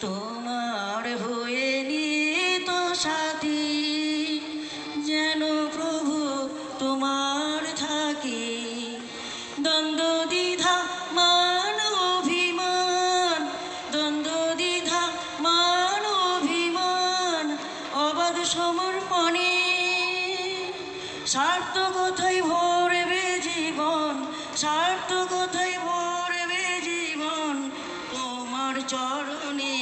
তোমার হয়ে নিত সাথী, যেন প্রভু তোমার থাকি। দ্বন্দ্ব দ্বিধা মান অভিমান, দ্বন্দ্ব দ্বিধা মান অভিমান, অবাধ সমর্পণে সার্থকতায় ভরবে জীবন, সার্থকতায় ভরবে জীবন তোমার চরণে।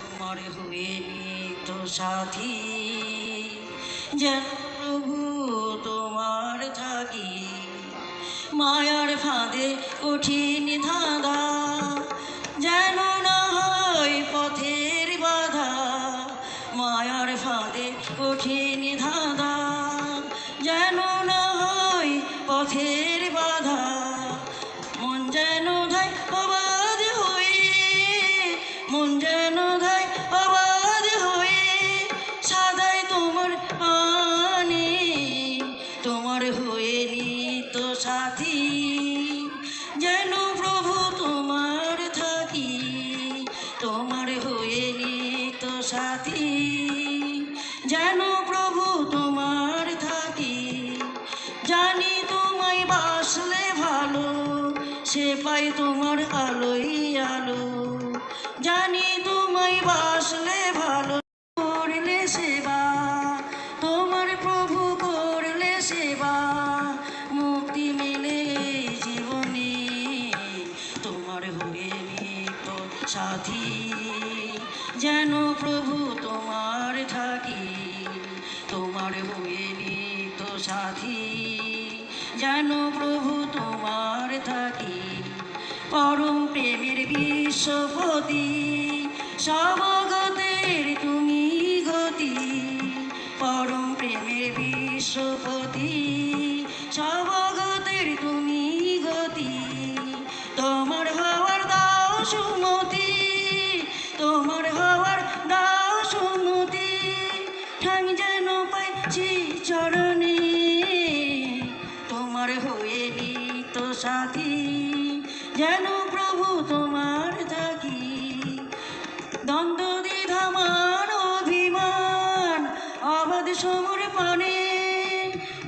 তোমার হয়ে নিত সাথী, যেন প্রভু তোমার থাকি। মায়ার ফাঁদে কঠিন ধাঁধা, যেন না হয় পথের বাধা। মায়ার ফাঁদে কঠিন ধাঁধা, যেন না হয় পথের বাধা। মন যেন ধায় অবাধ হয়ে, মন যেন ধায় অবাধ হয়ে সাদায় তোমার আনে। তোমার হয়ে নিত সাথী, যেন প্রভু তোমার থাকি। তোমার হয়ে নিত সাথী, যেন প্রভু তোমার থাকি। জানি তোমায় বাসলে ভালো, সে পাই তোমার আলোই আলো। জানি তোমায় বাসলে ভালো, করলে সেবা তোমার প্রভু, করলে সেবা মুক্তি মেলে জীবনে। তোমার হয়ে নিত সাথী, যেন প্রভু তোমার থাকি। তোমার হয়ে নিত সাথী, যেন প্রভু তোমার থাকি। পরম প্রেমের বিশ্বপতি, সবগতের তুমি গতি। পরম প্রেমের বিশ্বপতি, সবগতের তুমি গতি। তোমার হওয়ার দাও সুমতি, তোমার হওয়ার দাও সুমতি। ঠাং যেন পাইছি চরণে, তোমার হয়ে নিত সাথী, যেন প্রভু তোমার থাকি। দ্বন্দ্ব দ্বিধা মান অভিমান, অবাধ সমর্পণে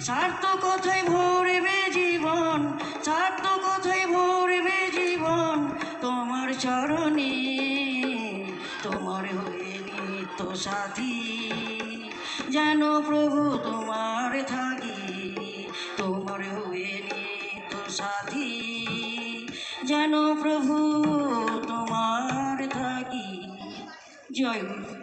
সার্থকতায় ভরবে জীবন, সার্থকতায় ভরবে জীবন তোমার চরণে। তোমার হয়ে নিত সাথী, যেন প্রভু তোমার থাকি। তোমার হয়ে নিত সাথী, যেন প্রভু তোমার থাকি। জয় গুরু।